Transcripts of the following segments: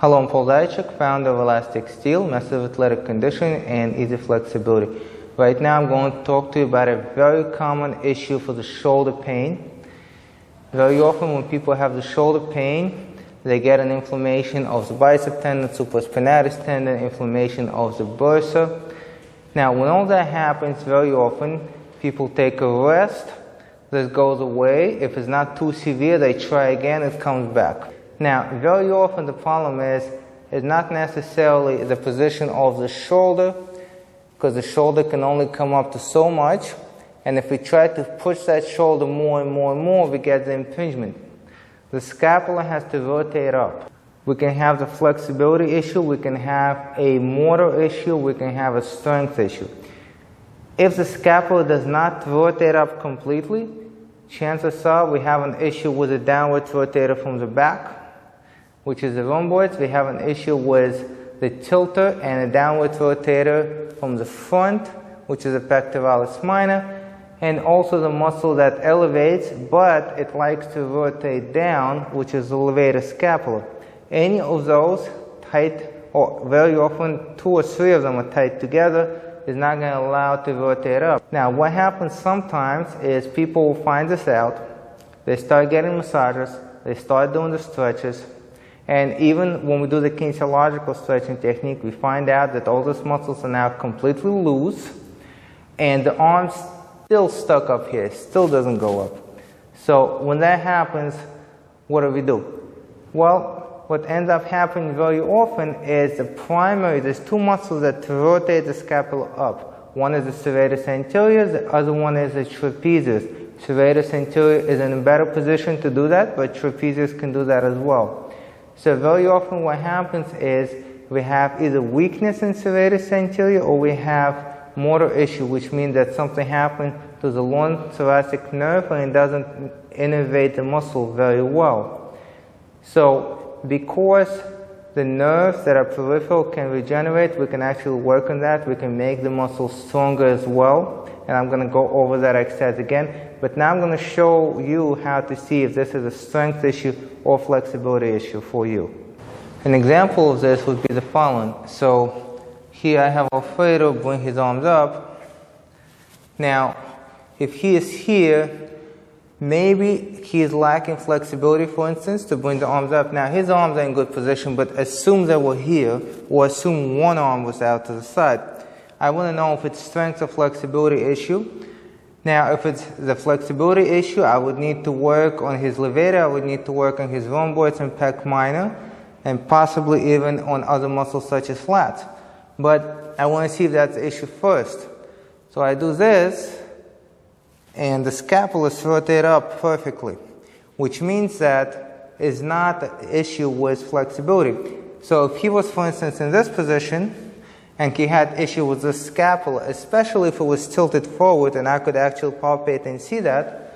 Hello, I'm Paul Zajac, founder of Elastic Steel, Massive Athletic Conditioning and Easy Flexibility. Right now I'm going to talk to you about a very common issue for the shoulder pain. Very often when people have the shoulder pain, they get an inflammation of the bicep tendon, supraspinatus tendon, inflammation of the bursa. Now when all that happens, very often people take a rest, this goes away. If it's not too severe, they try again, it comes back. Now, very often the problem is not necessarily the position of the shoulder, because the shoulder can only come up to so much, and if we try to push that shoulder more and more and more, we get the impingement. The scapula has to rotate up. We can have the flexibility issue, we can have a motor issue, we can have a strength issue. If the scapula does not rotate up completely, chances are we have an issue with the downward rotator from the back, which is the rhomboids. We have an issue with the tilter and a downward rotator from the front, which is the pectoralis minor, and also the muscle that elevates, but it likes to rotate down, which is the levator scapula. Any of those tight, or very often 2 or 3 of them are tight together, is not going to allow it to rotate up. Now, what happens sometimes is people will find this out, they start getting massages, they start doing the stretches, and even when we do the kinesiological stretching technique, we find out that all those muscles are now completely loose, and the arm's still stuck up here, it still doesn't go up. So when that happens, what do? Well, what ends up happening very often is there's 2 muscles that rotate the scapula up. One is the serratus anterior, the other one is the trapezius. Serratus anterior is in a better position to do that, but trapezius can do that as well. So very often what happens is we have either weakness in serratus anterior or we have motor issue, which means that something happened to the long thoracic nerve and it doesn't innervate the muscle very well. So because the nerves that are peripheral can regenerate, we can actually work on that. We can make the muscle stronger as well. And I'm going to go over that exercise again. But now I'm going to show you how to see if this is a strength issue or flexibility issue for you. An example of this would be the following. So here I have Alfredo bring his arms up. Now, if he is here, maybe he is lacking flexibility, for instance, to bring the arms up. Now, his arms are in good position, but assume they were here, or assume one arm was out to the side. I want to know if it's strength or flexibility issue. Now, if it's the flexibility issue, I would need to work on his levator, I would need to work on his rhomboids and pec minor, and possibly even on other muscles such as lats. But I want to see if that's the issue first. So I do this, and the scapula is rotated up perfectly, which means that it's not an issue with flexibility. So if he was, for instance, in this position, and he had issue with the scapula, especially if it was tilted forward, and I could actually palpate and see that,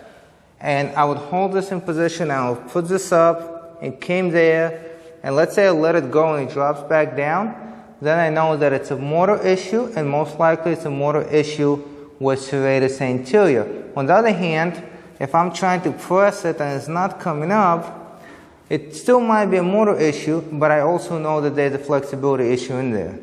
and I would hold this in position, I would put this up, it came there, and let's say I let it go and it drops back down, then I know that it's a motor issue, and most likely it's a motor issue with serratus anterior. On the other hand, if I'm trying to press it and it's not coming up, it still might be a motor issue, but I also know that there's a flexibility issue in there.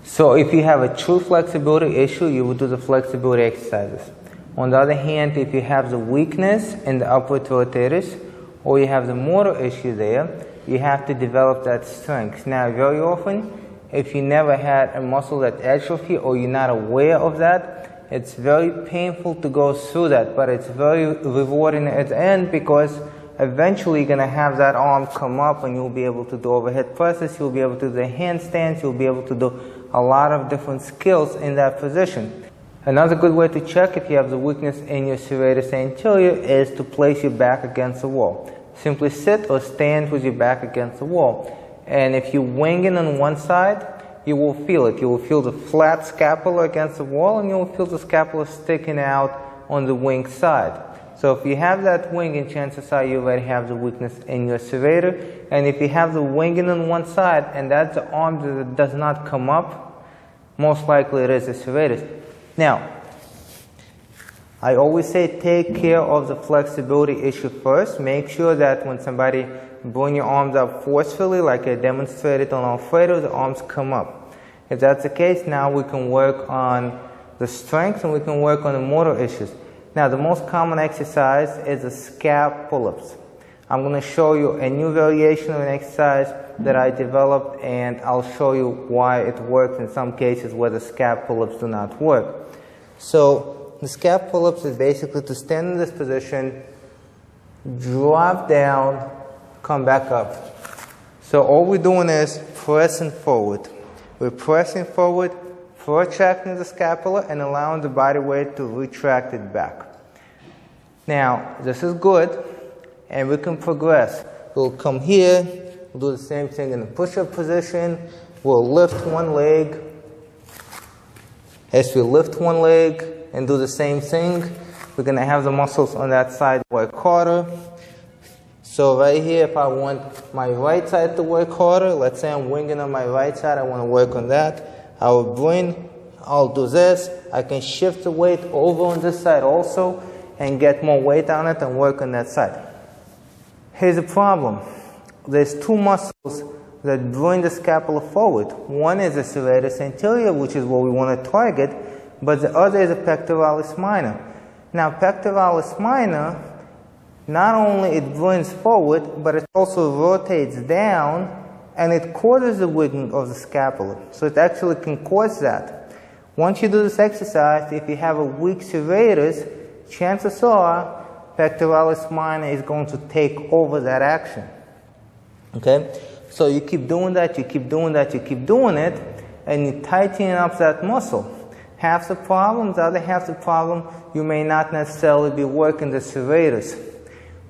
So if you have a true flexibility issue, you will do the flexibility exercises. On the other hand, if you have the weakness in the upward rotators, or you have the motor issue there, you have to develop that strength. Now, very often, if you never had a muscle that atrophy or you're not aware of that, it's very painful to go through that, but it's very rewarding at the end because eventually you're going to have that arm come up and you'll be able to do overhead presses, you'll be able to do the handstands, you'll be able to do a lot of different skills in that position. Another good way to check if you have the weakness in your serratus anterior is to place your back against the wall. Simply sit or stand with your back against the wall. And if you wing in on one side, you will feel it. You will feel the flat scapula against the wall and you will feel the scapula sticking out on the wing side. So if you have that winging, chances are you already have the weakness in your serrator. And if you have the winging on one side and that's the arm that does not come up, most likely it is the serratus. Now, I always say take care of the flexibility issue first. Make sure that when somebody bring your arms up forcefully, like I demonstrated on Alfredo, the arms come up. If that's the case, now we can work on the strength and we can work on the motor issues. Now, the most common exercise is the scap pull-ups. I'm going to show you a new variation of an exercise that I developed, and I'll show you why it works in some cases where the scap pull-ups do not work. So the scap pull-ups is basically to stand in this position, drop down, come back up. So all we're doing is pressing forward. We're pressing forward, protracting the scapula and allowing the body weight to retract it back. Now, this is good, and we can progress. We'll come here, we'll do the same thing in the push-up position. We'll lift one leg. As we lift one leg and do the same thing, we're going to have the muscles on that side work harder. So right here, if I want my right side to work harder, let's say I'm winging on my right side, I want to work on that. I'll do this. I can shift the weight over on this side also and get more weight on it and work on that side. Here's the problem. There's two muscles that bring the scapula forward. One is the serratus anterior, which is what we want to target, but the other is the pectoralis minor. Now, pectoralis minor, not only it brings forward, but it also rotates down, and it causes the wiggling of the scapula. So it actually can cause that. Once you do this exercise, if you have a weak serratus, chances are pectoralis minor is going to take over that action. Okay? So you keep doing that, you keep doing that, you keep doing it, and you tighten up that muscle. Half the problem, the other half the problem, you may not necessarily be working the serratus.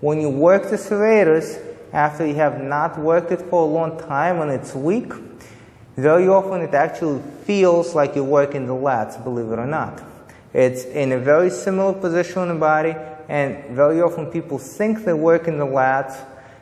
When you work the serratus, after you have not worked it for a long time and it's weak, very often it actually feels like you're working the lats, believe it or not. It's in a very similar position in the body, and very often people think they're working the lats.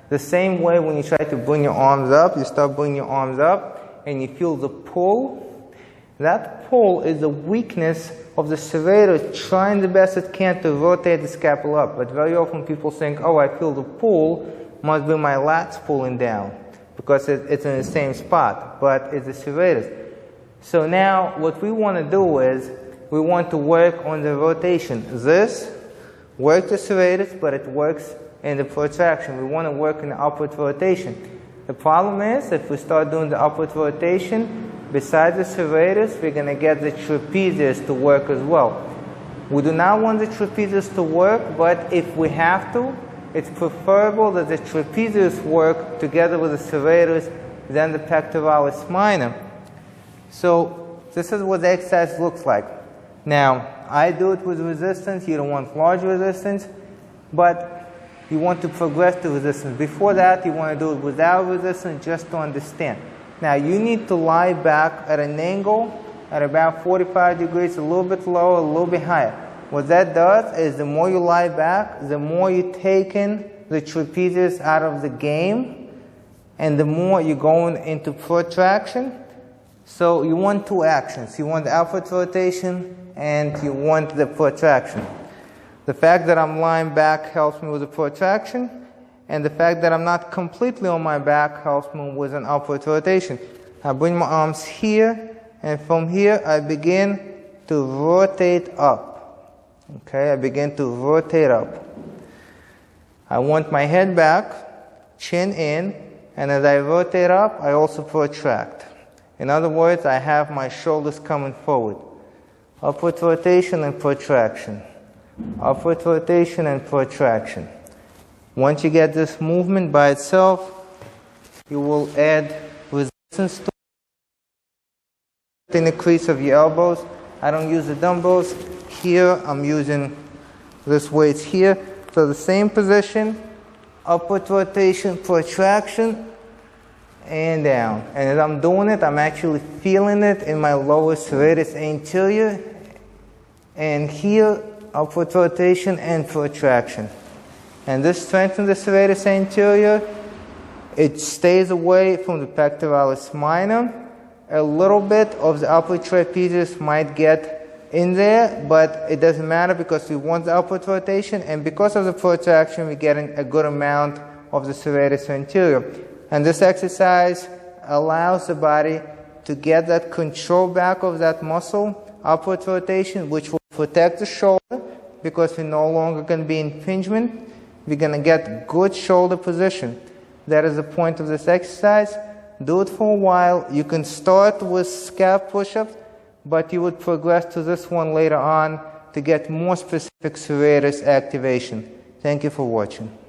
The same way when you try to bring your arms up, you start bringing your arms up and you feel the pull. That pull is the weakness of the serratus trying the best it can to rotate the scapula up. But very often people think, oh, I feel the pull, must be my lats pulling down, because it's in the same spot, but it's the serratus. So now what we want to do is we want to work on the rotation. This works the serratus, but it works in the protraction. We want to work in the upward rotation. The problem is, if we start doing the upward rotation, besides the serratus, we're going to get the trapezius to work as well. We do not want the trapezius to work, but if we have to, it's preferable that the trapezius work together with the serratus than the pectoralis minor. So this is what the exercise looks like. Now, I do it with resistance. You don't want large resistance, but you want to progress to resistance. Before that, you want to do it without resistance, just to understand. Now, you need to lie back at an angle at about 45 degrees, a little bit lower, a little bit higher. What that does is the more you lie back, the more you're taking the trapezius out of the game, and the more you're going into protraction. So you want two actions. You want the upward rotation and you want the protraction. The fact that I'm lying back helps me with the protraction, and the fact that I'm not completely on my back helps me with an upward rotation. I bring my arms here, and from here I begin to rotate up. Okay, I begin to rotate up. I want my head back, chin in, and as I rotate up, I also protract. In other words, I have my shoulders coming forward. Upward rotation and protraction. Upward rotation and protraction. Once you get this movement by itself, you will add resistance to it in the crease of your elbows. I don't use the dumbbells. Here, I'm using this weight here. So the same position, upward rotation, protraction, and down. And as I'm doing it, I'm actually feeling it in my lower serratus anterior. And here, upward rotation and protraction. And this strengthens the serratus anterior. It stays away from the pectoralis minor. A little bit of the upper trapezius might get in there, but it doesn't matter because we want the upward rotation, and because of the protraction, we're getting a good amount of the serratus anterior. And this exercise allows the body to get that control back of that muscle, upward rotation, which will protect the shoulder because we're no longer going to be impingement. We're going to get good shoulder position. That is the point of this exercise. Do it for a while. You can start with scap push-ups, but you would progress to this one later on to get more specific serratus activation. Thank you for watching.